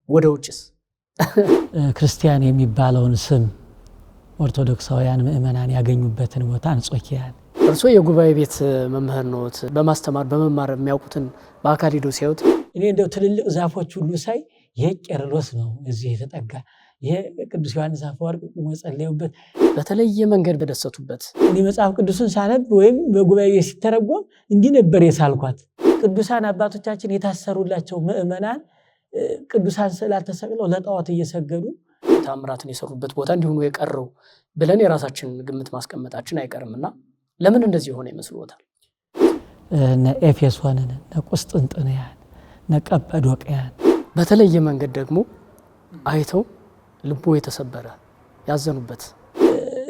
ወደ ውጭስ ክርስቲያን የሚባለውን ስም ኦርቶዶክሳውያን ምእመናን ያገኙበትን ቦታ አንጾኪያ። እርሶ የጉባኤ ቤት መምህር ነዎት። በማስተማር በመማር የሚያውቁትን በአካል ሄዶ ሲያዩት እኔ እንደው ትልልቅ ዛፎች ሁሉ ሳይ የቄርሎስ ነው እዚህ የተጠጋ ቅዱስ ዮሐንስ አፈወርቅ መጸለዩበት በተለየ መንገድ በደሰቱበት እኔ መጽሐፍ ቅዱስን ሳነብ ወይም በጉባኤ ሲተረጎም እንዲህ ነበር የሳልኳት። ቅዱሳን አባቶቻችን የታሰሩላቸው ምእመናን ቅዱሳን ስዕላት ተሰቅለው ለጣዖት እየሰገዱ ታምራትን የሰሩበት ቦታ እንዲሆኑ የቀረው ብለን የራሳችን ግምት ማስቀመጣችን አይቀርምና ለምን እንደዚህ ሆነ ይመስልዎታል? ኤፌሶንን፣ ቁስጥንጥንያን፣ ቀጰዶቅያን በተለየ መንገድ ደግሞ አይተው ልቦ የተሰበረ ያዘኑበት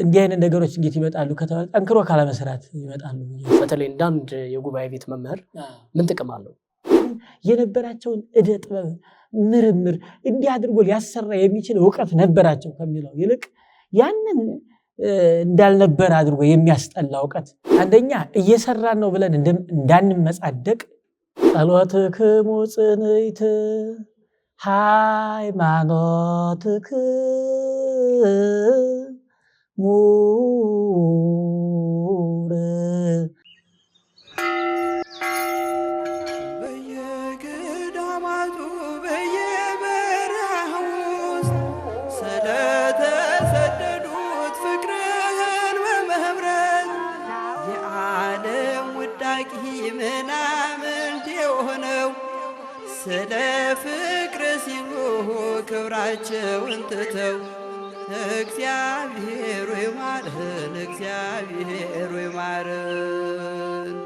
እንዲህ አይነት ነገሮች እንዴት ይመጣሉ ከተባለ ጠንክሮ ካለመስራት ይመጣሉ። በተለይ እንዳንድ የጉባኤ ቤት መምህር ምን ጥቅም አለው? የነበራቸውን እደ ጥበብ ምርምር እንዲህ አድርጎ ሊያሰራ የሚችል እውቀት ነበራቸው ከሚለው ይልቅ ያንን እንዳልነበረ አድርጎ የሚያስጠላ እውቀት አንደኛ እየሰራን ነው ብለን እንዳንመጻደቅ ጸሎትክሙ ጽንዕት ሃይማኖትክሙ ስለ ፍቅር ሲሉ ክብራቸውን ትተው እግዚአብሔር ይማረን፣ እግዚአብሔር ይማረን።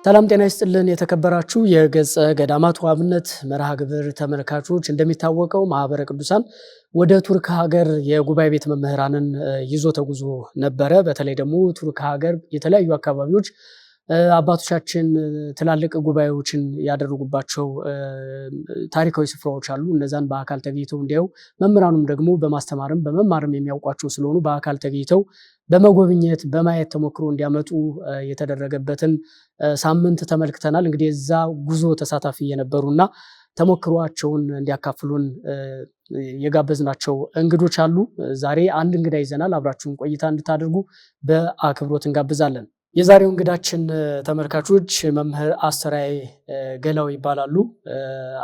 ሰላም ጤና ይስጥልን። የተከበራችሁ የገጸ ገዳማት ወአብነት መርሃ ግብር ተመልካቾች፣ እንደሚታወቀው ማህበረ ቅዱሳን ወደ ቱርክ ሀገር የጉባኤ ቤት መምህራንን ይዞ ተጉዞ ነበረ። በተለይ ደግሞ ቱርክ ሀገር የተለያዩ አካባቢዎች አባቶቻችን ትላልቅ ጉባኤዎችን ያደረጉባቸው ታሪካዊ ስፍራዎች አሉ። እነዛን በአካል ተገኝተው እንዲያው መምህራኑም ደግሞ በማስተማርም በመማርም የሚያውቋቸው ስለሆኑ በአካል ተገኝተው በመጎብኘት በማየት ተሞክሮ እንዲያመጡ የተደረገበትን ሳምንት ተመልክተናል። እንግዲህ እዛ ጉዞ ተሳታፊ የነበሩና ተሞክሯቸውን እንዲያካፍሉን የጋበዝናቸው እንግዶች አሉ። ዛሬ አንድ እንግዳ ይዘናል። አብራችሁን ቆይታ እንድታደርጉ በአክብሮት እንጋብዛለን። የዛሬው እንግዳችን ተመልካቾች መምህር አስተርአይ ገላው ይባላሉ።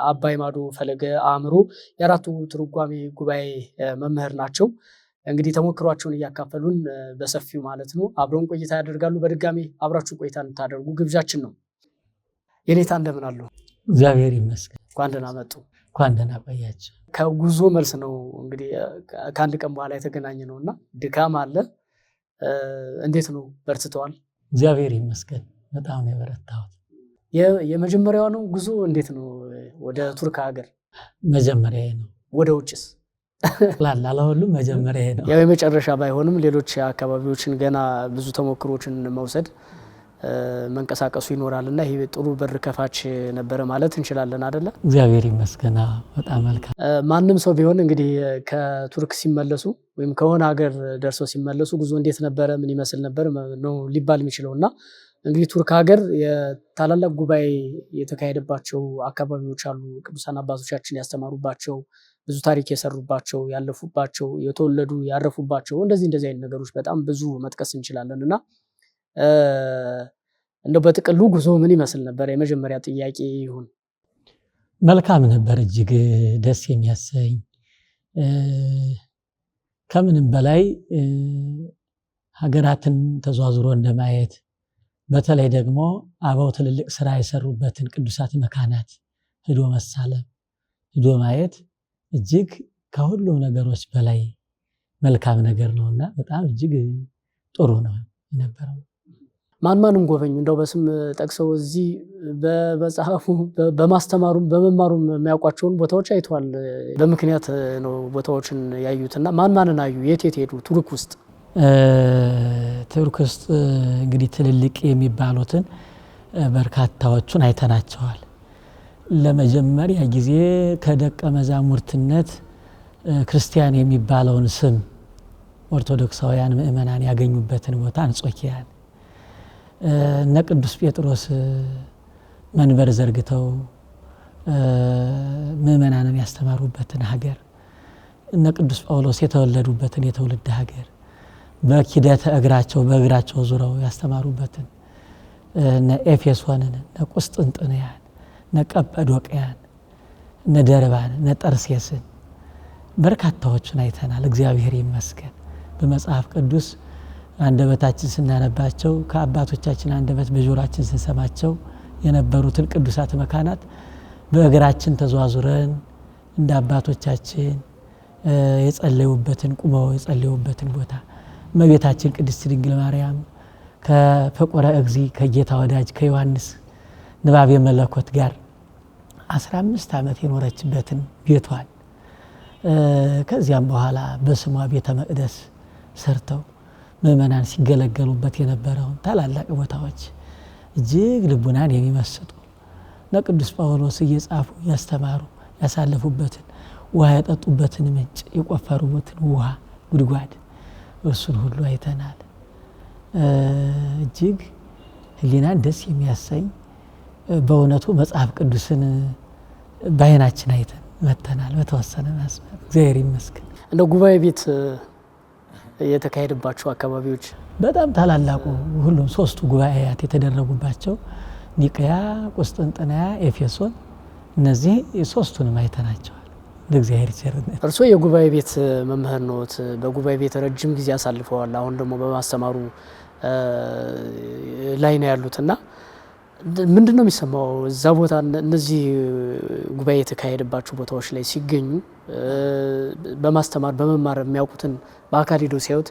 አባይ ማዶ ፈለገ አእምሮ የአራቱ ትርጓሜ ጉባኤ መምህር ናቸው። እንግዲህ ተሞክሯቸውን እያካፈሉን በሰፊው ማለት ነው አብረውን ቆይታ ያደርጋሉ። በድጋሚ አብራችሁ ቆይታ እንድታደርጉ ግብዣችን ነው። የኔታ እንደምን አሉ? እግዚአብሔር ይመስገን። እንኳን ደህና መጡ። እንኳን ደህና ቆያችሁ። ከጉዞ መልስ ነው እንግዲህ ከአንድ ቀን በኋላ የተገናኘ ነው እና ድካም አለ። እንዴት ነው? በርትተዋል? እግዚአብሔር ይመስገን በጣም ነው የበረታሁት። የመጀመሪያው ነው ጉዞ? እንዴት ነው? ወደ ቱርክ ሀገር መጀመሪያ ነው። ወደ ውጭስ? ለሁሉም መጀመሪያ ነው። ያው የመጨረሻ ባይሆንም ሌሎች አካባቢዎችን ገና ብዙ ተሞክሮችን መውሰድ መንቀሳቀሱ ይኖራልና ይሄ ጥሩ በር ከፋች ነበረ ማለት እንችላለን አይደለ? እግዚአብሔር ይመስገን በጣም መልካም። ማንም ሰው ቢሆን እንግዲህ ከቱርክ ሲመለሱ ወይም ከሆነ ሀገር ደርሰው ሲመለሱ ጉዞ እንዴት ነበረ ምን ይመስል ነበር ነው ሊባል የሚችለውና እንግዲህ ቱርክ ሀገር የታላላቅ ጉባኤ የተካሄደባቸው አካባቢዎች አሉ። ቅዱሳን አባቶቻችን ያስተማሩባቸው፣ ብዙ ታሪክ የሰሩባቸው፣ ያለፉባቸው፣ የተወለዱ ያረፉባቸው እንደዚህ አይነት ነገሮች በጣም ብዙ መጥቀስ እንችላለን እና እንደው በጥቅሉ ጉዞ ምን ይመስል ነበር? የመጀመሪያ ጥያቄ ይሁን። መልካም ነበር፣ እጅግ ደስ የሚያሰኝ ከምንም በላይ ሀገራትን ተዟዙሮ እንደማየት በተለይ ደግሞ አበው ትልልቅ ስራ የሰሩበትን ቅዱሳት መካናት ሄዶ መሳለም ሄዶ ማየት እጅግ ከሁሉም ነገሮች በላይ መልካም ነገር ነውና በጣም እጅግ ጥሩ ነው የነበረው። ማንም ጎበኙ? እንደው በስም ጠቅሰው እዚህ በመጽሐፉ በማስተማሩም በመማሩም የሚያውቋቸውን ቦታዎች አይተዋል። በምክንያት ነው ቦታዎችን ያዩትና ማንን አዩ? የት ሄዱ? ቱርክ ውስጥ እንግዲህ ትልልቅ የሚባሉትን በርካታዎቹን አይተናቸዋል። ለመጀመሪያ ጊዜ ከደቀ መዛሙርትነት ክርስቲያን የሚባለውን ስም ኦርቶዶክሳውያን ምእመናን ያገኙበትን ቦታ አንጾኪያን እነ ቅዱስ ጴጥሮስ መንበር ዘርግተው ምእመናንን ያስተማሩበትን ሀገር እነ ቅዱስ ጳውሎስ የተወለዱበትን የትውልድ ሀገር በኪደተ እግራቸው በእግራቸው ዙረው ያስተማሩበትን እነ ኤፌሶንን እነ ቁስጥንጥንያን እነ ቀጰዶቅያን እነ ደርባን እነ ጠርሴስን በርካታዎችን አይተናል። እግዚአብሔር ይመስገን። በመጽሐፍ ቅዱስ አንደበታችን ስናነባቸው ከአባቶቻችን አንደበት በጆሮአችን ስንሰማቸው የነበሩትን ቅዱሳት መካናት በእግራችን ተዟዙረን እንደ አባቶቻችን የጸለዩበትን ቁመው የጸለዩበትን ቦታ እመቤታችን ቅድስት ድንግል ማርያም ከፍቁረ እግዚእ ከጌታ ወዳጅ ከዮሐንስ ንባቤ መለኮት ጋር 15 ዓመት የኖረችበትን ቤቷን ከዚያም በኋላ በስሟ ቤተ መቅደስ ሰርተው ምእመናን ሲገለገሉበት የነበረውን ታላላቅ ቦታዎች እጅግ ልቡናን የሚመስጡ ለቅዱስ ጳውሎስ እየጻፉ ያስተማሩ ያሳለፉበትን ውሃ የጠጡበትን ምንጭ የቆፈሩበትን ውሃ ጉድጓድ እሱን ሁሉ አይተናል። እጅግ ህሊናን ደስ የሚያሰኝ በእውነቱ መጽሐፍ ቅዱስን በዓይናችን አይተን መተናል። በተወሰነ መስመር እግዚአብሔር ይመስገን። እንደ ጉባኤ ቤት የተካሄደባቸው አካባቢዎች በጣም ታላላቁ ሁሉም ሶስቱ ጉባኤያት የተደረጉባቸው ኒቅያ፣ ቁስጥንጥንያ፣ ኤፌሶን እነዚህ ሶስቱንም አይተናቸዋል። ለእግዚአብሔር ቸርነት። እርስዎ የጉባኤ ቤት መምህር ነዎት። በጉባኤ ቤት ረጅም ጊዜ አሳልፈዋል። አሁን ደግሞ በማስተማሩ ላይ ነው ያሉትና ምንድን ነው የሚሰማው እዛ ቦታ እነዚህ ጉባኤ የተካሄደባቸው ቦታዎች ላይ ሲገኙ በማስተማር በመማር የሚያውቁትን በአካል ሄዶ ሲያዩት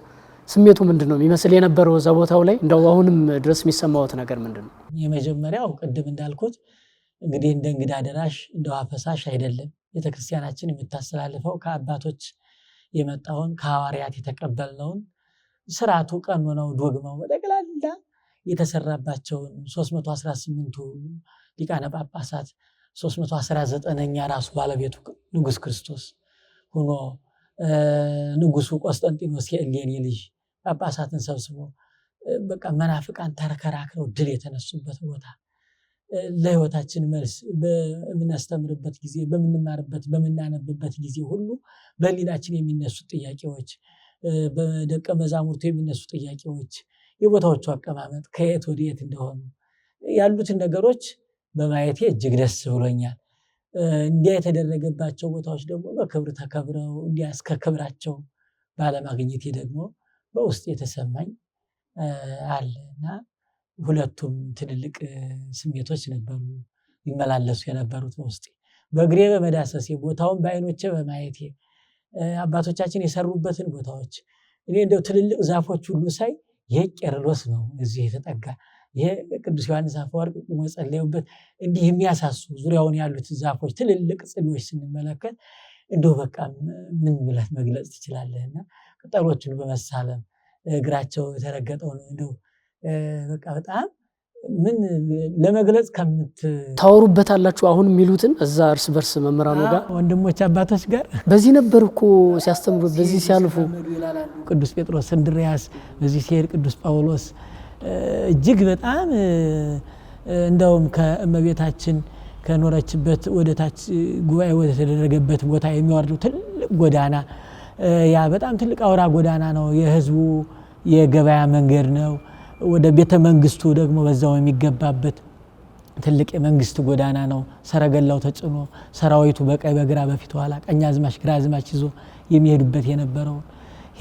ስሜቱ ምንድን ነው የሚመስል የነበረው እዛ ቦታው ላይ? እንደው አሁንም ድረስ የሚሰማዎት ነገር ምንድን ነው? የመጀመሪያው ቅድም እንዳልኩት እንግዲህ እንደ እንግዳ ደራሽ እንደ ውሃ ፈሳሽ አይደለም። ቤተክርስቲያናችን የምታስተላልፈው ከአባቶች የመጣውን ከሐዋርያት የተቀበልነውን ስርዓቱ ቀኖናው ዶግማው በጠቅላላ የተሰራባቸውን 318ቱ ሊቃነ ጳጳሳት 319ኛ ራሱ ባለቤቱ ንጉስ ክርስቶስ ሆኖ ንጉሱ ቆስጠንጢኖስ የእሌኒ ልጅ ጳጳሳትን ሰብስቦ በቃ መናፍቃን ተከራክረው ድል የተነሱበት ቦታ ለህይወታችን መልስ በምናስተምርበት ጊዜ በምንማርበት በምናነብበት ጊዜ ሁሉ በህሊናችን የሚነሱ ጥያቄዎች በደቀ መዛሙርቱ የሚነሱ ጥያቄዎች የቦታዎቹ አቀማመጥ ከየት ወደ የት እንደሆኑ ያሉትን ነገሮች በማየቴ እጅግ ደስ ብሎኛል። እንዲያ የተደረገባቸው ቦታዎች ደግሞ በክብር ተከብረው እንዲያ እስከ ክብራቸው ባለማግኘቴ ደግሞ በውስጥ የተሰማኝ አለና ሁለቱም ትልልቅ ስሜቶች ነበሩ ይመላለሱ የነበሩት በውስጤ። በእግሬ በመዳሰሴ ቦታውን በዓይኖቼ በማየቴ አባቶቻችን የሰሩበትን ቦታዎች እኔ እንደው ትልልቅ ዛፎች ሁሉ ሳይ ይሄ ቄርሎስ ነው እዚህ የተጠጋ ይሄ ቅዱስ ዮሐንስ አፈወርቅ ቆሞ ጸለዩበት እንዲህ የሚያሳሱ ዙሪያውን ያሉት ዛፎች ትልልቅ ጽዶች ስንመለከት እንደው በቃ ምን ብለህ መግለጽ ትችላለህና ቅጠሎቹን በመሳለም እግራቸው የተረገጠው ነው እንደው በቃ በጣም ምን ለመግለጽ ታወሩበታላችሁ። አሁን የሚሉትን እዛ እርስ በርስ መምህራኑ ጋር ወንድሞች አባቶች ጋር በዚህ ነበር እኮ ሲያስተምሩ በዚህ ሲያልፉ ቅዱስ ጴጥሮስ እንድርያስ በዚህ ሲሄድ ቅዱስ ጳውሎስ እጅግ በጣም እንደውም ከእመቤታችን ከኖረችበት ወደታች ጉባኤ ወደ ተደረገበት ቦታ የሚወርዱ ትልቅ ጎዳና ያ በጣም ትልቅ አውራ ጎዳና ነው። የህዝቡ የገበያ መንገድ ነው። ወደ ቤተ መንግስቱ ደግሞ በዛው የሚገባበት ትልቅ የመንግስት ጎዳና ነው። ሰረገላው ተጭኖ ሰራዊቱ በቀኝ በግራ በፊት ኋላ ቀኛዝማች ግራዝማች ይዞ የሚሄዱበት የነበረው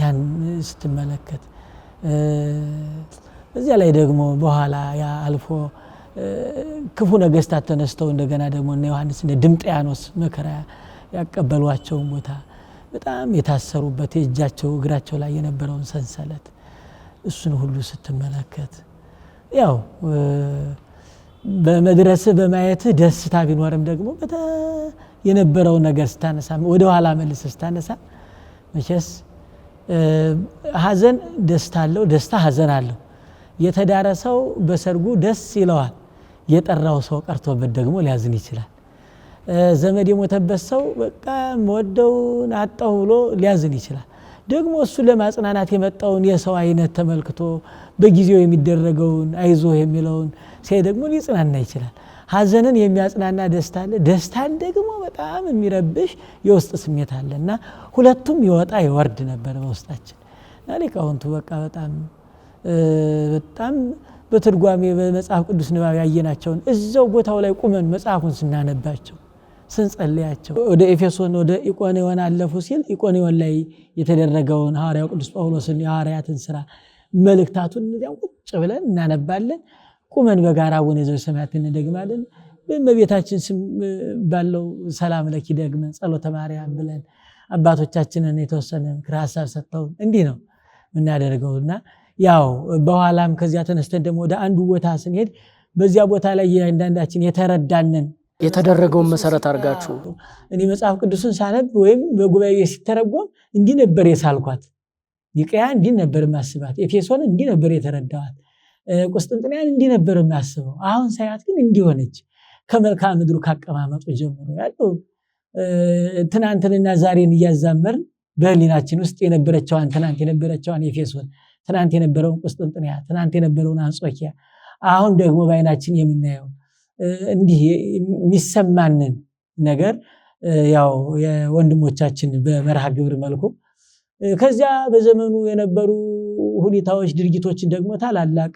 ያን ስትመለከት እዚያ ላይ ደግሞ በኋላ ያ አልፎ ክፉ ነገስታት ተነስተው እንደገና ደግሞ እነ ዮሐንስ እንደ ድምጥያኖስ መከራ ያቀበሏቸው ቦታ በጣም የታሰሩበት እጃቸው እግራቸው ላይ የነበረውን ሰንሰለት እሱን ሁሉ ስትመለከት ያው በመድረስ በማየት ደስታ ቢኖርም ደግሞ የነበረው ነገር ስታነሳ ወደ ኋላ መልስ ስታነሳ መቼስ ሐዘን ደስታ አለው፣ ደስታ ሐዘን አለው። የተዳረሰው በሰርጉ ደስ ይለዋል፣ የጠራው ሰው ቀርቶበት ደግሞ ሊያዝን ይችላል። ዘመድ የሞተበት ሰው በቃ ወደውን አጣው ብሎ ሊያዝን ይችላል። ደግሞ እሱ ለማጽናናት የመጣውን የሰው አይነት ተመልክቶ በጊዜው የሚደረገውን አይዞ የሚለውን ሲያይ ደግሞ ሊጽናና ይችላል። ሐዘንን የሚያጽናና ደስታ አለ፣ ደስታን ደግሞ በጣም የሚረብሽ የውስጥ ስሜት አለና ሁለቱም ይወጣ ይወርድ ነበር በውስጣችን። ሊቃውንቱ በቃ በጣም በትርጓሜ በመጽሐፍ ቅዱስ ንባብ ያየናቸውን እዛው ቦታው ላይ ቁመን መጽሐፉን ስናነባቸው ስንጸልያቸው ወደ ኤፌሶን ወደ ኢቆንዮን አለፉ ሲል ኢቆንዮን ላይ የተደረገውን ሐዋርያው ቅዱስ ጳውሎስን የሐዋርያትን ስራ መልእክታቱን እዚያው ቁጭ ብለን እናነባለን። ቁመን በጋራ አቡነ ዘበሰማያት እንደግማለን። በእመቤታችን ስም ባለው ሰላም ለኪ ደግመን ጸሎተ ማርያም ብለን አባቶቻችንን የተወሰነ ምክረ ሐሳብ ሰጥተው እንዲህ ነው እናደርገውና ያው በኋላም ከዚያ ተነስተን ደግሞ ወደ አንዱ ቦታ ስንሄድ በዚያ ቦታ ላይ እያንዳንዳችን የተረዳንን የተደረገውን መሰረት አድርጋችሁ እኔ መጽሐፍ ቅዱስን ሳነብ ወይም በጉባኤ ሲተረጎም እንዲህ ነበር የሳልኳት፣ ኒቅያ እንዲህ ነበር ማስባት፣ ኤፌሶን እንዲህ ነበር የተረዳዋት፣ ቁስጥንጥንያን እንዲህ ነበር ማስበው። አሁን ሳያት ግን እንዲህ ሆነች። ከመልክዓ ምድሩ ካቀማመጡ ጀምሮ ያለው ትናንትንና ዛሬን እያዛመርን በህሊናችን ውስጥ የነበረችዋን ትናንት የነበረችዋን ኤፌሶን፣ ትናንት የነበረውን ቁስጥንጥንያ፣ ትናንት የነበረውን አንጾኪያ፣ አሁን ደግሞ በዓይናችን የምናየው እንዲህ የሚሰማንን ነገር ያው የወንድሞቻችን በመርሃ ግብር መልኩ ከዚያ በዘመኑ የነበሩ ሁኔታዎች ድርጊቶችን ደግሞ ታላላቅ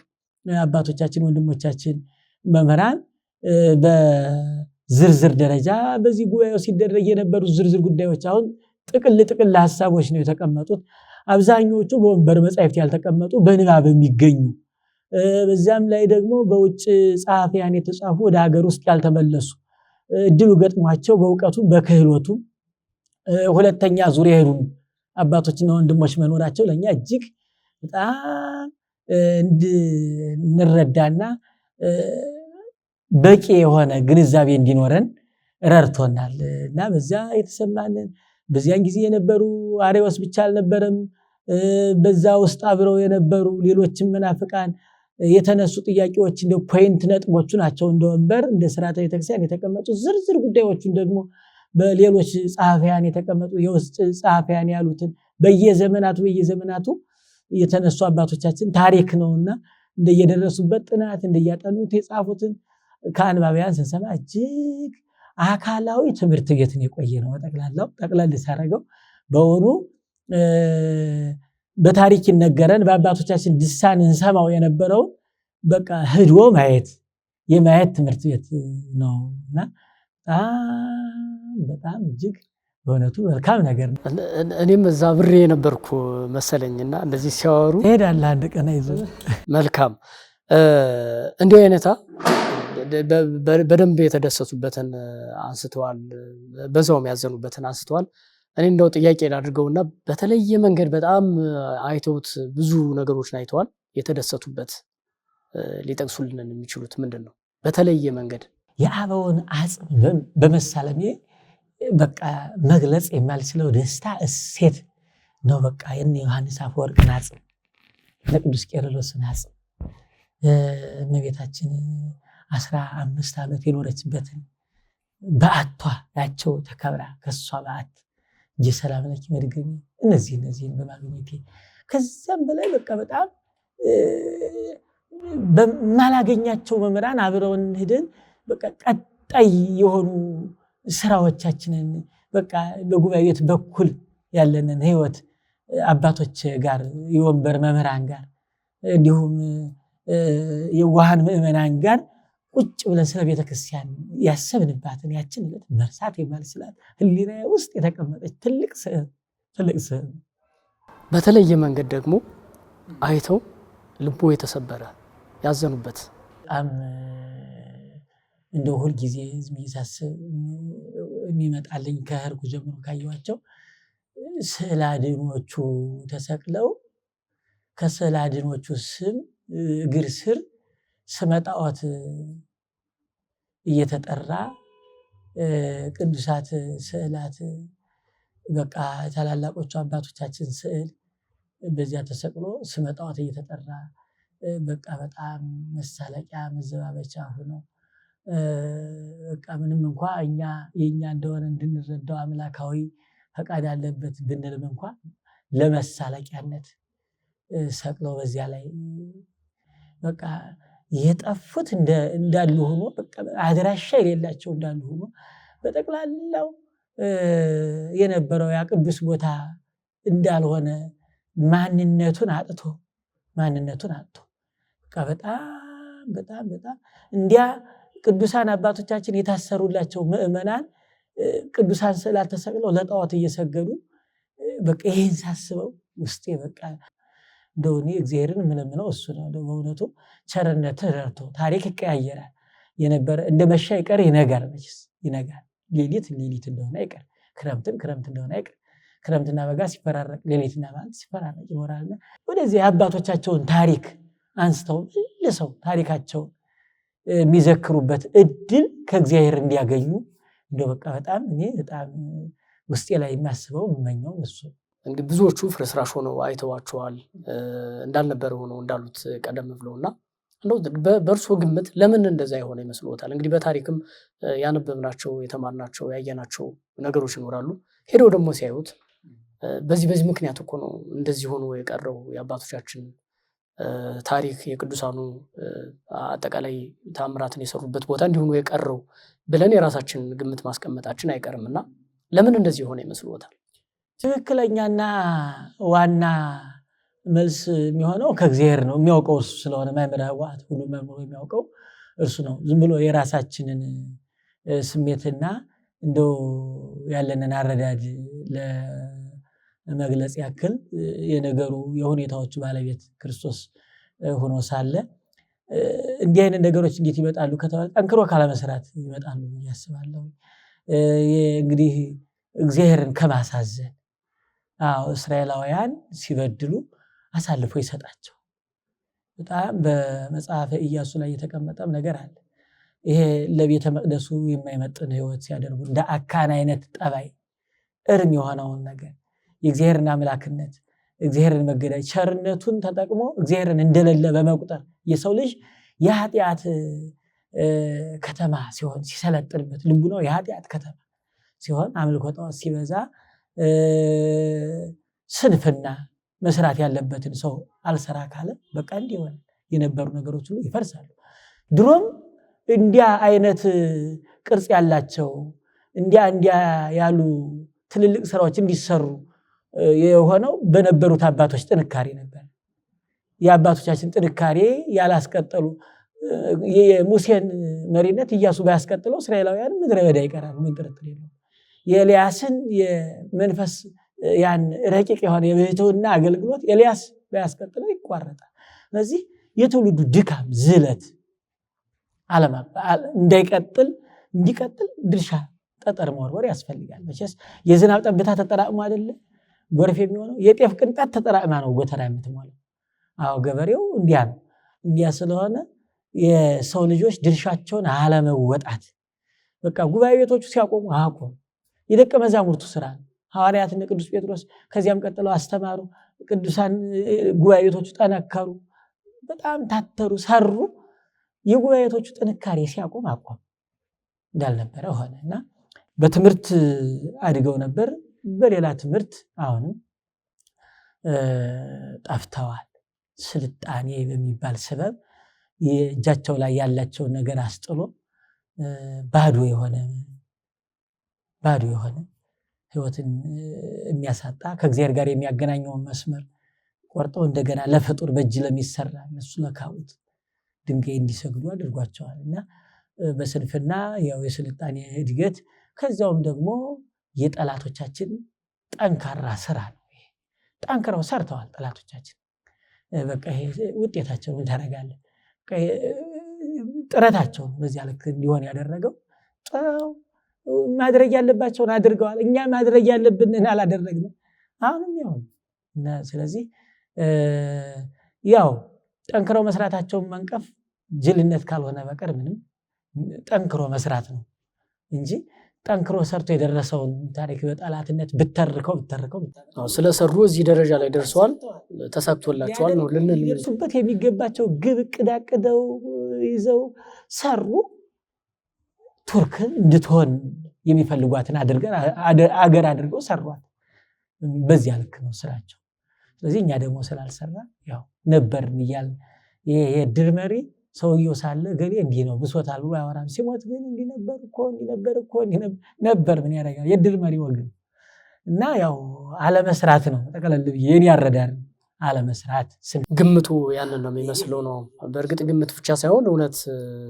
አባቶቻችን ወንድሞቻችን መምህራን በዝርዝር ደረጃ በዚህ ጉባኤው ሲደረግ የነበሩ ዝርዝር ጉዳዮች አሁን ጥቅል ሐሳቦች ነው የተቀመጡት። አብዛኞቹ በወንበር መጻሕፍት ያልተቀመጡ በንባብ የሚገኙ በዚያም ላይ ደግሞ በውጭ ጸሐፊያን የተጻፉ ወደ ሀገር ውስጥ ያልተመለሱ እድሉ ገጥሟቸው በእውቀቱ በክህሎቱ ሁለተኛ ዙሪያ ሄዱ አባቶችና ወንድሞች መኖራቸው ለኛ እጅግ በጣም እንድንረዳና በቂ የሆነ ግንዛቤ እንዲኖረን ረድቶናል እና በዚያ የተሰማንን በዚያን ጊዜ የነበሩ አርዮስ ብቻ አልነበረም። በዛ ውስጥ አብረው የነበሩ ሌሎችም መናፍቃን የተነሱ ጥያቄዎች እንደ ፖይንት ነጥቦቹ ናቸው። እንደ ወንበር እንደ ሥርዓተ ቤተክርስቲያን የተቀመጡ ዝርዝር ጉዳዮችን ደግሞ በሌሎች ጸሐፊያን የተቀመጡ የውስጥ ጸሐፊያን ያሉትን በየዘመናቱ የተነሱ አባቶቻችን ታሪክ ነውና እንደየደረሱበት ጥናት እንደያጠኑት የጻፉትን ከአንባቢያን ስንሰማ እጅግ አካላዊ ትምህርት ቤት ነው የቆየ ነው። በጠቅላላው ጠቅለል ሳረገው በሆኑ በታሪክ ይነገረን በአባቶቻችን ድሳን እንሰማው የነበረው በቃ ህዶ ማየት የማየት ትምህርት ቤት ነውና በጣም እጅግ በእውነቱ መልካም ነገር ነው። እኔም እዛ ብሬ ነበርኩ መሰለኝና እንደዚህ ሲያወሩ ትሄዳለህ አንድ ቀን አይዞ። መልካም እንዲህ አይነታ በደንብ የተደሰቱበትን አንስተዋል፣ በዛውም ያዘኑበትን አንስተዋል። እኔ እንደው ጥያቄ ላድርገውና በተለየ መንገድ በጣም አይተውት ብዙ ነገሮችን አይተዋል። የተደሰቱበት ሊጠቅሱልን የሚችሉት ምንድን ነው? በተለየ መንገድ የአበውን አጽም በመሳለሜ በቃ መግለጽ የማልችለው ደስታ እሴት ነው። በቃ የነ ዮሐንስ አፈወርቅን አጽም ለቅዱስ ቄርሎስን አጽም እመቤታችን 15 ዓመት የኖረችበትን በዓቷ ያቸው ተከብራ ከሷ በዓት የሰላም ለኪ መድገሚ እነዚህን በማግኘቴ ከዛም በላይ በቃ በጣም በማላገኛቸው መምህራን አብረውን ሄደን በቃ ቀጣይ የሆኑ ስራዎቻችንን በቃ በጉባኤ ቤት በኩል ያለንን ህይወት አባቶች ጋር የወንበር መምህራን ጋር እንዲሁም የዋሃን ምእመናን ጋር ቁጭ ብለን ስለ ቤተክርስቲያን ያሰብንባትን ያችን ዕለት መርሳት የማልችላት ህሊናዬ ውስጥ የተቀመጠች ትልቅ ስዕል በተለየ መንገድ ደግሞ አይተው ልቦ የተሰበረ ያዘኑበት በጣም እንደው ሁል ጊዜ ዝም ይሳስብ የሚመጣልኝ ከህርጉ ጀምሮ ካየኋቸው ስዕለ አድኅኖቹ ተሰቅለው ከስዕለ አድኅኖቹ ስም እግር ስር ስመ ጣዖት እየተጠራ ቅዱሳት ስዕላት በቃ ታላላቆቹ አባቶቻችን ስዕል በዚያ ተሰቅሎ ስመ ጣዖት እየተጠራ በቃ በጣም መሳለቂያ መዘባበቻ ሆኖ በቃ ምንም እንኳን የኛ እንደሆነ እንድንረዳው አምላካዊ ፈቃድ አለበት ብንልም እንኳን ለመሳለቂያነት ሰቅለው በዚያ ላይ በቃ የጠፉት እንዳሉ ሆኖ በቃ አድራሻ የሌላቸው እንዳሉ ሆኖ በጠቅላላው የነበረው ያ ቅዱስ ቦታ እንዳልሆነ ማንነቱን አጥቶ በቃ በጣም እንዲያ ቅዱሳን አባቶቻችን የታሰሩላቸው ምእመናን ቅዱሳን ስዕላት ተሰቅለው ለጣዖት እየሰገዱ በቃ ይሄን ሳስበው ውስጤ በቃ እንደው እኔ እግዚአብሔርን የምለምነው እሱ ነው። በእውነቱ ቸርነትህ ረድቶ ታሪክ ይቀያየራል። የነበረ እንደ መሻ ይቀር ይነጋል፣ መቼስ ይነጋል። ሌሊት እንደሆነ አይቀር፣ ክረምት እንደሆነ አይቀር። ክረምትና በጋ ሲፈራረቅ ሌሊትና ማለት ሲፈራረቅ ይኖራልና ወደዚህ አባቶቻቸውን ታሪክ አንስተው ለሰው ታሪካቸውን የሚዘክሩበት እድል ከእግዚአብሔር እንዲያገኙ እንደው በቃ በጣም ውስጤ ላይ የሚያስበው የምመኘው እሱ። እንግዲህ ብዙዎቹ ፍርስራሽ ሆነው አይተዋቸዋል እንዳልነበረ ሆነው እንዳሉት ቀደም ብለውና እንደው በእርሶ ግምት ለምን እንደዛ የሆነ ይመስልዎታል? እንግዲህ በታሪክም ያነበብናቸው የተማርናቸው ያየናቸው ነገሮች ይኖራሉ። ሄደው ደግሞ ሲያዩት በዚህ ምክንያት እኮ ነው እንደዚህ ሆኖ የቀረው የአባቶቻችን ታሪክ የቅዱሳኑ አጠቃላይ ታምራትን የሰሩበት ቦታ እንዲሆኑ የቀረው ብለን የራሳችን ግምት ማስቀመጣችን አይቀርምና ለምን እንደዚህ ሆነ ይመስልዎታል? ትክክለኛና ዋና መልስ የሚሆነው ከእግዚአብሔር ነው። የሚያውቀው እሱ ስለሆነ ማይመራ ዋት ሁሉ መምሮ የሚያውቀው እርሱ ነው። ዝም ብሎ የራሳችንን ስሜትና እንደው ያለንን አረዳድ ለመግለጽ ያክል የነገሩ የሁኔታዎች ባለቤት ክርስቶስ ሆኖ ሳለ እንዲህ አይነት ነገሮች እንዴት ይመጣሉ ከተባለ ጠንክሮ ካለመስራት ይመጣሉ ያስባለሁ። እንግዲህ እግዚአብሔርን ከማሳዘን እስራኤላውያን ሲበድሉ አሳልፎ ይሰጣቸው። በጣም በመጽሐፈ ኢያሱ ላይ የተቀመጠም ነገር አለ። ይሄ ለቤተ መቅደሱ የማይመጥን ህይወት ሲያደርጉ እንደ አካን አይነት ጠባይ እርም የሆነውን ነገር የእግዚአብሔርን አምላክነት እግዚአብሔርን መገዳይ ቸርነቱን ተጠቅሞ እግዚአብሔርን እንደሌለ በመቁጠር የሰው ልጅ የኃጢአት ከተማ ሲሆን ሲሰለጥንበት ልቡ ነው የኃጢአት ከተማ ሲሆን አምልኮ ጣዖት ሲበዛ ስንፍና መስራት ያለበትን ሰው አልሰራ ካለ በቃ እንዲሆን የነበሩ ነገሮች ሁሉ ይፈርሳሉ። ድሮም እንዲያ አይነት ቅርጽ ያላቸው እንዲያ ያሉ ትልልቅ ስራዎች እንዲሰሩ የሆነው በነበሩት አባቶች ጥንካሬ ነበር። የአባቶቻችን ጥንካሬ ያላስቀጠሉ የሙሴን መሪነት ኢያሱ ባያስቀጥለው እስራኤላውያን ምድረ በዳ ይቀራሉ። ምን ጥርጥር የለውም። የኤልያስን የመንፈስ ያን ረቂቅ የሆነ የብሕትውና አገልግሎት ኤልያስ ባያስቀጥለው ይቋረጣል። ስለዚህ የትውልዱ ድካም ዝለት እንዲቀጥል ድርሻ ጠጠር መወርወር ያስፈልጋል። መቼስ የዝናብ ጠብታ ተጠራቅሞ አይደለ ጎርፍ የሚሆነው፣ የጤፍ ቅንጣት ተጠራቅማ ነው ጎተራ የምትሞላው። ገበሬው እንዲያ ነው። እንዲያ ስለሆነ የሰው ልጆች ድርሻቸውን አለመወጣት በቃ ጉባኤ ቤቶቹ ሲያቆሙ አቆሙ። የደቀ መዛሙርቱ ስራ ነው። ሐዋርያትና ቅዱስ ጴጥሮስ ከዚያም ቀጥለው አስተማሩ። ቅዱሳን ጉባኤ ቤቶቹ ጠነከሩ፣ በጣም ታተሩ፣ ሰሩ። የጉባኤ ቤቶቹ ጥንካሬ ሲያቆም አቆም እንዳልነበረ ሆነና በትምህርት አድገው ነበር። በሌላ ትምህርት አሁንም ጠፍተዋል። ስልጣኔ በሚባል ሰበብ የእጃቸው ላይ ያላቸውን ነገር አስጥሎ ባዶ የሆነ ህይወትን የሚያሳጣ ከእግዚአብሔር ጋር የሚያገናኘውን መስመር ቆርጠው እንደገና ለፍጡር በእጅ ለሚሰራ እነሱ ለካቡት ድንጋይ እንዲሰግዱ አድርጓቸዋል። እና በስንፍና ያው የስልጣኔ እድገት ከዚያውም ደግሞ የጠላቶቻችን ጠንካራ ስራ ነው። ጠንክረው ሰርተዋል ጠላቶቻችን። በቃ ይሄ ውጤታቸው ምን ታደርጋለህ? ጥረታቸው በዚያ ልክ እንዲሆን ያደረገው ማድረግ ያለባቸውን አድርገዋል። እኛ ማድረግ ያለብንን አላደረግንም። አሁንም ያው እና ስለዚህ ያው ጠንክረው መስራታቸውን መንቀፍ ጅልነት ካልሆነ በቀር ምንም ጠንክሮ መስራት ነው እንጂ ጠንክሮ ሰርቶ የደረሰውን ታሪክ በጠላትነት ብተርከው ስለሰሩ እዚህ ደረጃ ላይ ደርሰዋል፣ ተሳክቶላቸዋል ነው ልንል የሱበት የሚገባቸው ግብ ቅዳቅደው ይዘው ሰሩ። ቱርክን እንድትሆን የሚፈልጓትን አገር አድርገው ሰሯት። በዚያ ልክ ነው ስራቸው። ስለዚህ እኛ ደግሞ ስላልሰራ ያው ነበርን እያልን የእድር መሪ ሰውየው ሳለ ገሌ እንዲህ ነው ብሶታል ብሎ ያወራል። ሲሞት ግን እንዲህ ነበር እኮ ነበር። ምን ያደርጋል የእድር መሪ ወግን እና ያው አለመስራት ነው ጠቅለል ብዬ የኔ አረዳድ አለመስራት። ግምቱ ያንን ነው የሚመስለው ነው። በእርግጥ ግምት ብቻ ሳይሆን እውነት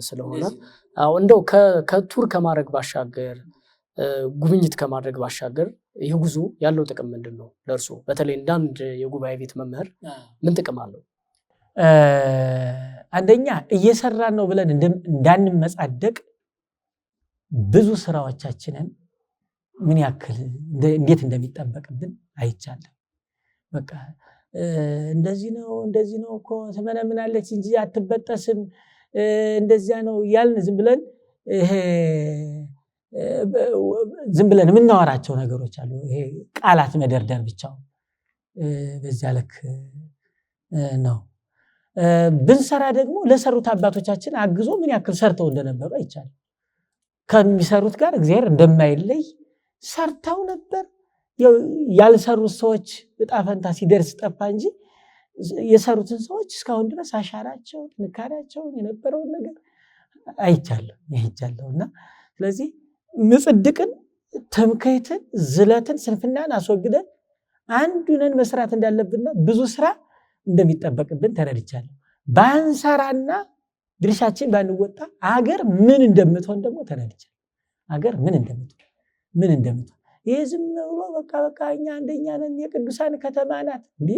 ስለሆነ እንደው ከቱር ከማድረግ ባሻገር ጉብኝት ከማድረግ ባሻገር ይህ ጉዞ ያለው ጥቅም ምንድን ነው ለእርሶ? በተለይ እንዳንድ የጉባኤ ቤት መምህር ምን ጥቅም አለው? አንደኛ እየሰራን ነው ብለን እንዳንመጻደቅ ብዙ ስራዎቻችንን ምን ያክል እንዴት እንደሚጠበቅብን አይቻለም። በቃ እንደዚህ ነው እኮ ትመነምናለች እንጂ አትበጠስም፣ እንደዚያ ነው ያልን ዝም ብለን የምናወራቸው ነገሮች አሉ። ይሄ ቃላት መደርደር ብቻው በዚያ ልክ ነው። ብንሰራ ደግሞ ለሰሩት አባቶቻችን አግዞ ምን ያክል ሰርተው እንደነበሩ አይቻልም። ከሚሰሩት ጋር እግዚአብሔር እንደማይለይ ሰርተው ነበር። ያልሰሩት ሰዎች ዕጣ ፈንታ ሲደርስ ጠፋ እንጂ የሰሩትን ሰዎች እስካሁን ድረስ አሻራቸው ጥንካሬያቸውን የነበረውን ነገር አይቻለሁ እና ስለዚህ ምጽድቅን ትምክህትን ዝለትን ስንፍናን አስወግደን አንዱንን መስራት እንዳለብንና ብዙ ስራ እንደሚጠበቅብን ተረድቻለሁ። ባንሰራና ድርሻችን ባንወጣ አገር ምን እንደምትሆን ደግሞ ተረድቻለሁ። አገር ምን እንደምትሆን ይሄ ዝም ብሎ በቃ እኛ አንደኛ ነን የቅዱሳን ከተማ ናት እንዴ?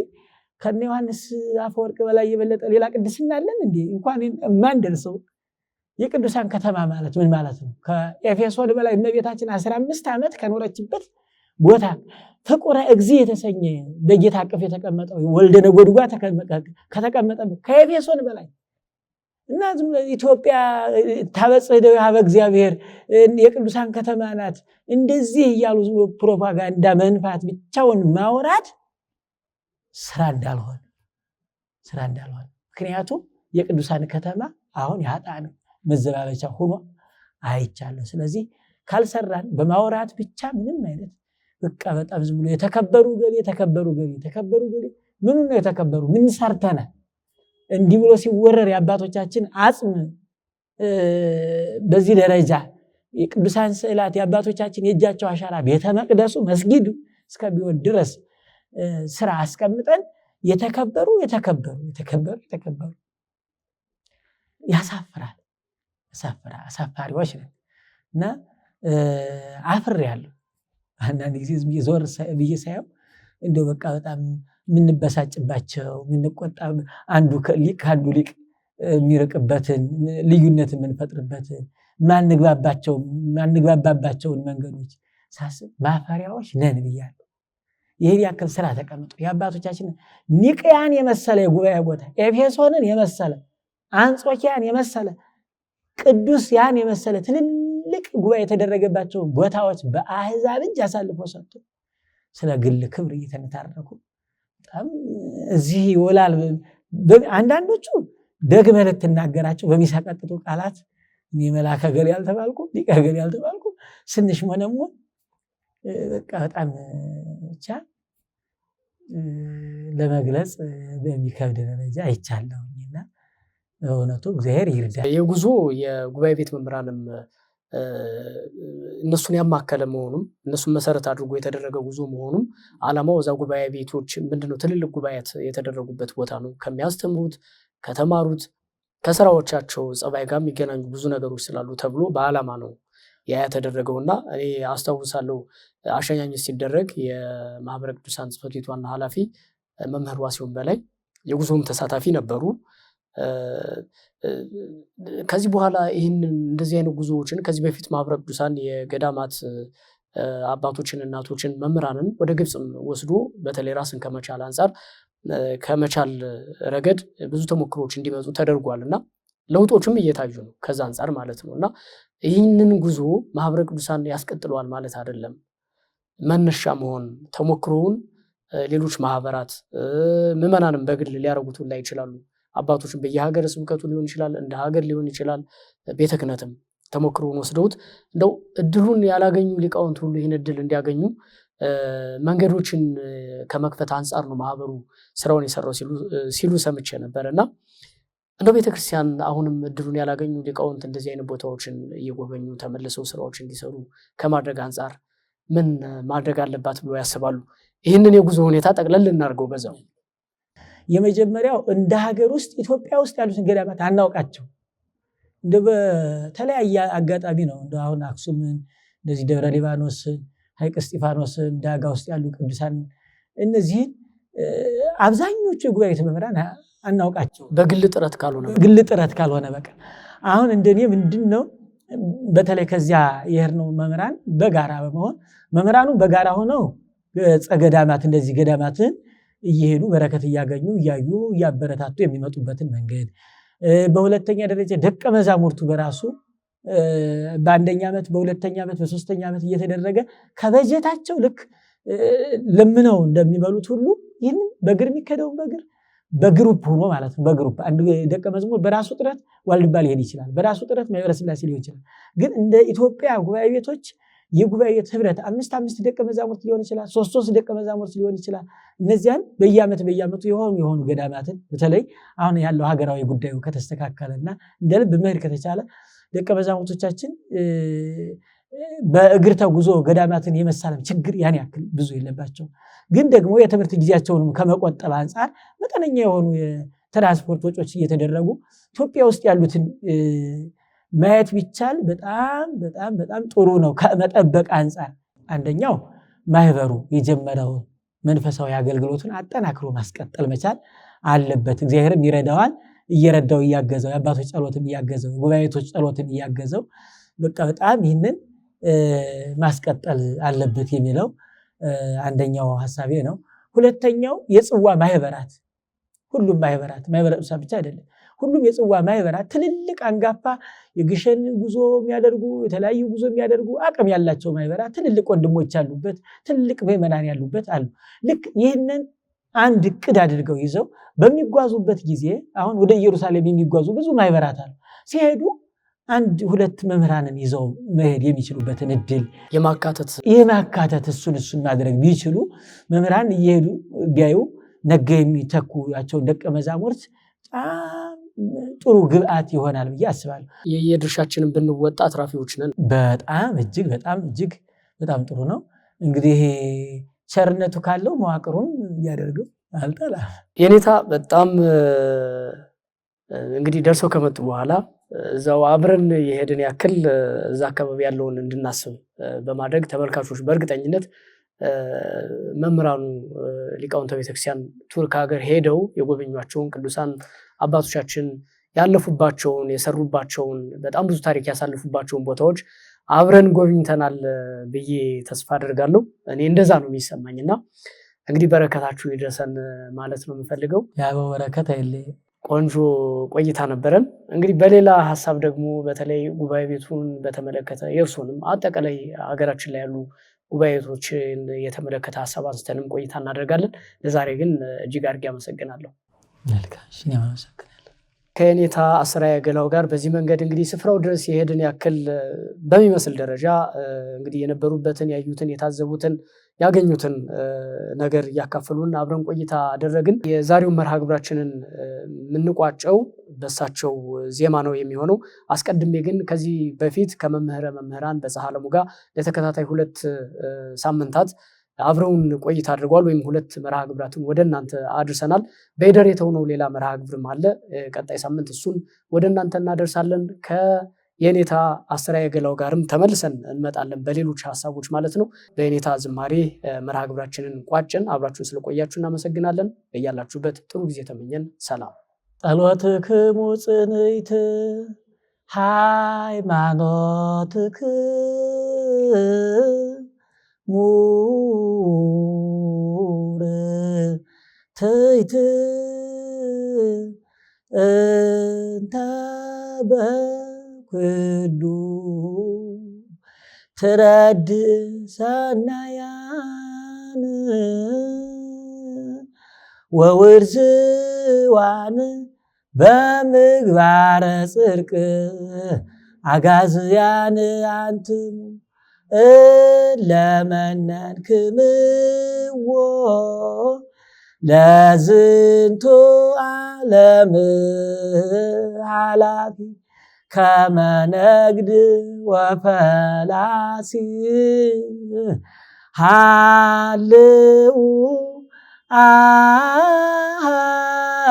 ከነ ዮሐንስ አፈወርቅ በላይ የበለጠ ሌላ ቅድስና አለን እንዴ? እንኳን ማን ደርሰው የቅዱሳን ከተማ ማለት ምን ማለት ነው? ከኤፌሶን በላይ እመቤታችን 15 ዓመት ከኖረችበት ቦታ ፍቁረ እግዚእ የተሰኘ በጌታ አቅፍ የተቀመጠው ወልደ ነጎድጓድ ከተቀመጠበት ከኤፌሶን በላይ እና ዝም ኢትዮጵያ ታበጽሕ እደዊሃ በእግዚአብሔር የቅዱሳን ከተማ ናት እንደዚህ እያሉ ዝም ፕሮፓጋንዳ መንፋት ብቻውን ማውራት ስራ እንዳልሆነ ምክንያቱም የቅዱሳን ከተማ አሁን የኃጥአን መዘባበቻ ሆኖ አይቻለሁ። ስለዚህ ካልሰራን በማውራት ብቻ ምንም አይነት በቃ በጣም ዝም ብሎ የተከበሩ ገሌ ምኑ ነው የተከበሩ? ምን ሰርተናል? እንዲህ ብሎ ሲወረር የአባቶቻችን አጽም በዚህ ደረጃ የቅዱሳን ስዕላት የአባቶቻችን የእጃቸው አሻራ ቤተ መቅደሱ መስጊዱ እስከሚሆን ድረስ ስራ አስቀምጠን የተከበሩ ያሳፍራል። አሳፋሪዎች ነን እና አፍሬያለሁ። አንዳንድ ጊዜ ዞር ብዬ ሳየው እንደው በቃ በጣም የምንበሳጭባቸው የምንቆጣ አንዱ ሊቅ ከአንዱ ሊቅ የሚርቅበትን ልዩነት የምንፈጥርበትን ማንግባባባቸውን መንገዶች ሳስብ ማፈሪያዎች ነን ብያለሁ። ይህን ያክል ስራ ተቀምጦ የአባቶቻችን ኒቅያን የመሰለ የጉባኤ ቦታ፣ ኤፌሶንን የመሰለ አንጾኪያን የመሰለ ቅዱስ ያን የመሰለ ትልልቅ ጉባኤ የተደረገባቸው ቦታዎች በአሕዛብ እጅ አሳልፎ ሰጥቶ ስለ ግል ክብር እየተነታረኩ በጣም እዚህ ይወላል። አንዳንዶቹ ደግመህ ልትናገራቸው በሚሰቀጥጡ ቃላት እኔ መልአከ ገሌ ያልተባልኩ ሊቀ ገሌ ያልተባልኩ ስንሽ ሞነሞን በቃ በጣም ብቻ ለመግለጽ በሚከብድ ደረጃ አይቻለሁኝና እውነቱ እግዚአብሔር ይርዳል። የጉዞ የጉባኤ ቤት መምህራንም እነሱን ያማከለ መሆኑም እነሱን መሰረት አድርጎ የተደረገ ጉዞ መሆኑም ዓላማው እዛ ጉባኤ ቤቶች ምንድነው ትልልቅ ጉባኤት የተደረጉበት ቦታ ነው። ከሚያስተምሩት ከተማሩት ከስራዎቻቸው ጸባይ ጋር የሚገናኙ ብዙ ነገሮች ስላሉ ተብሎ በዓላማ ነው ያ የተደረገውና እኔ አስታውሳለሁ አሸኛኘት ሲደረግ የማህበረ ቅዱሳን ጽሕፈት ቤት ዋና ኃላፊ መምህር ዋሲሁን በላይ የጉዞም ተሳታፊ ነበሩ። ከዚህ በኋላ እንደዚህ አይነት ጉዞዎችን ከዚህ በፊት ማህበረ ቅዱሳን የገዳማት አባቶችን እናቶችን መምህራንን ወደ ግብፅም ወስዶ በተለይ ራስን ከመቻል አንጻር ከመቻል ረገድ ብዙ ተሞክሮች እንዲመጡ ተደርጓልና ለውጦችም እየታዩ ነው ከዛ አንጻር ማለት ነውና ይህንን ጉዞ ማህበረ ቅዱሳን ያስቀጥለዋል ማለት አይደለም። መነሻ መሆን ተሞክሮውን ሌሎች ማህበራት ምዕመናንም በግል ሊያረጉት ላይ ይችላሉ። አባቶችን በየሀገረ ስብከቱ ሊሆን ይችላል፣ እንደ ሀገር ሊሆን ይችላል። ቤተ ክህነትም ተሞክሮውን ወስደውት እንደው እድሉን ያላገኙ ሊቃውንት ሁሉ ይህን እድል እንዲያገኙ መንገዶችን ከመክፈት አንጻር ነው ማህበሩ ስራውን የሰራው ሲሉ ሰምቼ ነበር። እና እንደው ቤተክርስቲያን አሁንም እድሉን ያላገኙ ሊቃውንት እንደዚህ አይነት ቦታዎችን እየጎበኙ ተመልሰው ስራዎች እንዲሰሩ ከማድረግ አንጻር ምን ማድረግ አለባት ብሎ ያስባሉ? ይህንን የጉዞ ሁኔታ ጠቅለል እናድርገው በዛው። የመጀመሪያው እንደ ሀገር ውስጥ ኢትዮጵያ ውስጥ ያሉትን ገዳማት አናውቃቸው። እንደ በተለያየ አጋጣሚ ነው እንደ አሁን አክሱምን፣ እንደዚህ ደብረ ሊባኖስን፣ ሐይቅ እስጢፋኖስን፣ ዳጋ ውስጥ ያሉ ቅዱሳን እነዚህን አብዛኞቹ የጉባኤ ቤተ መምህራን አናውቃቸው በግል ጥረት ካልሆነ በቀር። አሁን እንደኔ ምንድነው በተለይ ከዚያ የሄድነው መምህራን በጋራ በመሆን መምህራኑ በጋራ ሆነው ገዳማት እንደዚህ ገዳማትን እየሄዱ በረከት እያገኙ እያዩ እያበረታቱ የሚመጡበትን መንገድ፣ በሁለተኛ ደረጃ ደቀ መዛሙርቱ በራሱ በአንደኛ ዓመት በሁለተኛ ዓመት በሶስተኛ ዓመት እየተደረገ ከበጀታቸው ልክ ለምነው እንደሚበሉት ሁሉ ይህን በእግር የሚከደውን በግሩፕ ሆኖ ማለት ነው። በግሩፕ አንድ ደቀ መዝሙር በራሱ ጥረት ዋልድባ ሊሄድ ይችላል፣ በራሱ ጥረት ማኅበረ ሥላሴ ሊሆን ይችላል። ግን እንደ ኢትዮጵያ ጉባኤ ቤቶች የጉባኤ ቤት ህብረት 5 ደቀ መዛሙርት ሊሆን ይችላል፣ 3 ደቀ መዛሙርት ሊሆን ይችላል። እነዚያን በየዓመቱ የሆኑ ገዳማትን በተለይ አሁን ያለው ሀገራዊ ጉዳዩ ከተስተካከለና እንደ ልብ መሄድ ከተቻለ ደቀ መዛሙርቶቻችን በእግር ተጉዞ ገዳማትን የመሳለም ችግር ያን ያክል ብዙ የለባቸው። ግን ደግሞ የትምህርት ጊዜያቸውንም ከመቆጠብ አንጻር መጠነኛ የሆኑ የትራንስፖርት ወጪዎች እየተደረጉ ኢትዮጵያ ውስጥ ያሉትን ማየት ቢቻል በጣም ጥሩ ነው። ከመጠበቅ አንጻር አንደኛው ማህበሩ የጀመረውን መንፈሳዊ አገልግሎቱን አጠናክሮ ማስቀጠል መቻል አለበት። እግዚአብሔርም ይረዳዋል፣ እየረዳው እያገዘው፣ የአባቶች ጸሎትም እያገዘው፣ የጉባኤቶች ጸሎትም እያገዘው በጣም ይህንን ማስቀጠል አለበት የሚለው አንደኛው ሐሳቤ ነው። ሁለተኛው የጽዋ ማህበራት፣ ሁሉም ማህበረ ቅዱሳን ብቻ አይደለም፣ ሁሉም የጽዋ ማህበራት ትልልቅ አንጋፋ የግሸን ጉዞ የሚያደርጉ የተለያዩ ጉዞ የሚያደርጉ አቅም ያላቸው ማህበራት ትልልቅ ወንድሞች ያሉበት ትልልቅ ምዕመናን ያሉበት አሉ። ልክ ይህንን አንድ እቅድ አድርገው ይዘው በሚጓዙበት ጊዜ አሁን ወደ ኢየሩሳሌም የሚጓዙ ብዙ ማህበራት አሉ። ሲሄዱ 1-2 መምህራንን ይዘው መሄድ የሚችሉበትን እድል የማካተት እሱን ማድረግ ቢችሉ መምህራን እየሄዱ ቢያዩ ነገ የሚተኩያቸውን ደቀ መዛሙርት ጥሩ ግብአት ይሆናል ብዬ አስባለሁ። የድርሻችንን ብንወጣ አትራፊዎች ነን። እጅግ በጣም ጥሩ ነው። እንግዲህ ቸርነቱ ካለው መዋቅሩን ያደርገው አልጠላ። የኔታ በጣም እንግዲህ ደርሰው ከመጡ በኋላ እዛው አብረን የሄድን ያክል እዛ አካባቢ ያለውን እንድናስብ በማድረግ ተመልካቾች በእርግጠኝነት መምህራኑ ሊቃውንተ ቤተክርስቲያን ቱርክ ሀገር ሄደው የጎበኟቸውን ቅዱሳን አባቶቻችን ያለፉባቸውን የሰሩባቸውን በጣም ብዙ ታሪክ ያሳልፉባቸውን ቦታዎች አብረን ጎብኝተናል ብዬ ተስፋ አደርጋለሁ። እኔ እንደዛ ነው የሚሰማኝና እንግዲህ በረከታችሁ ይድረሰን ማለት ነው የምፈልገው። ያው በረከት አይለይ። ቆንጆ ቆይታ ነበረን። እንግዲህ በሌላ ሀሳብ ደግሞ በተለይ ጉባኤ ቤቱን በተመለከተ የእርሱንም አጠቃላይ ሀገራችን ላይ ያሉ ጉባኤ ቤቶችን የተመለከተ ሀሳብ አንስተንም ቆይታ እናደርጋለን። ለዛሬ ግን እጅግ አድርጌ አመሰግናለሁ። ከኔታ አስራየ ገላው ጋር በዚህ መንገድ እንግዲህ ስፍራው ድረስ የሄድን ያክል በሚመስል ደረጃ እንግዲህ የነበሩበትን ያዩትን የታዘቡትን ያገኙትን ነገር እያካፈሉን አብረን ቆይታ አደረግን። የዛሬውን መርሃ ግብራችንን የምንቋጨው በሳቸው ዜማ ነው የሚሆነው። አስቀድሜ ግን ከዚህ በፊት ከመምህረ መምህራን በፀሐለሙ ጋር ለተከታታይ 2 ሳምንታት አብረውን ቆይታ አድርጓል። ወይም 2 መርሃ ግብራትን ወደ እናንተ አድርሰናል። በይደር የተሆነው ሌላ መርሃ ግብርም አለ። ቀጣይ ሳምንት እሱን ወደ እናንተ እናደርሳለን። የኔታ አስራየ ገላው ጋርም ተመልሰን እንመጣለን በሌሎች ሀሳቦች ማለት ነው። በኔታ ዝማሬ መርሃ ግብራችንን ቋጭን። አብራችሁን ስለቆያችሁ እናመሰግናለን። በያላችሁበት ጥሩ ጊዜ ተመኘን። ሰላም። ጸሎትክሙ ጽንዕት ሃይማኖትክሙ ትይት እንተ በኩሉ ትረድ ሰናያን ወውርዝዋን በምግባረ ጽድቅ አጋዝያን አንትሙ ለመነንክምዎ ለዝንቱ ዓለም ኃላፊ ከመ ነግድ ወፈላሲ ሃልው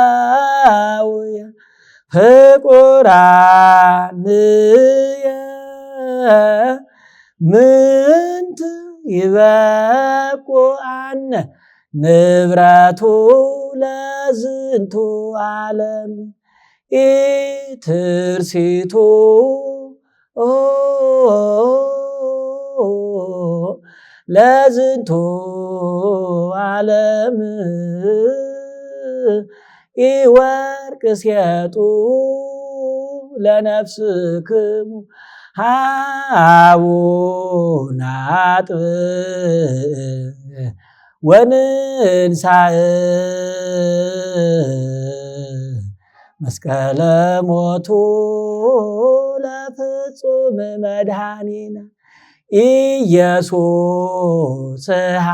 አሃውየ ፍቁራንየ ምንት ይበቁአነ ንብረቱ ለዝንቱ ዓለም ኢትርሲቱ ለዝንቱ ዓለም ኢወርቅ ሲያጡ ለነፍስክሙ ሃቡነ አጥብዕ ወንንሣእ መስቀለ ሞቱ ለፍጹም መድኃኒነ ኢየሱስሃ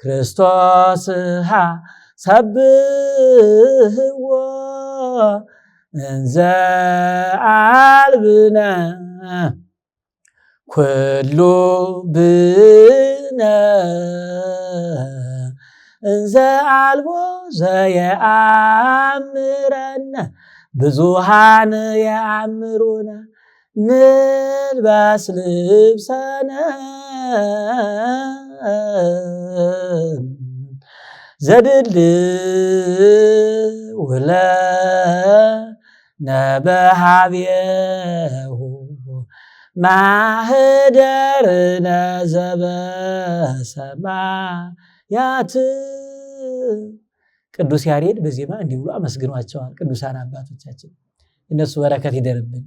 ክርስቶስሃ ሰብህዎ እንዘ አልብነ ኩሉ ብነ እንዘ አልቦ ዘየአምረነ ብዙሃን የአምሩነ ንልበስ ልብሰነ ዘድልው ለነ በኀቤሁ ማኅደርነ ዘበሰማያት። ቅዱስ ያሬድ በዜማ እንዲህ ብሎ አመስግኗቸዋል ቅዱሳን አባቶቻችን። እነሱ በረከት ይደርብን።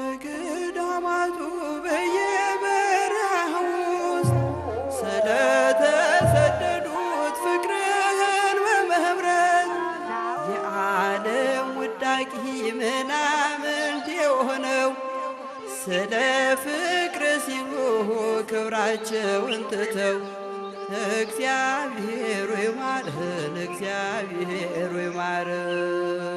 በየገዳማቱ በየበረሃው ውስጥ ስለተሰደዱት ፍቅርህን በመብረት የዓለም ውዳቂ ምናምንት የሆነው ስለ ፍቅር ሲሉ ክብራቸውን ትተው እግዚአብሔር ሆይ ማረን፣ እግዚአብሔር ሆይ ማረን።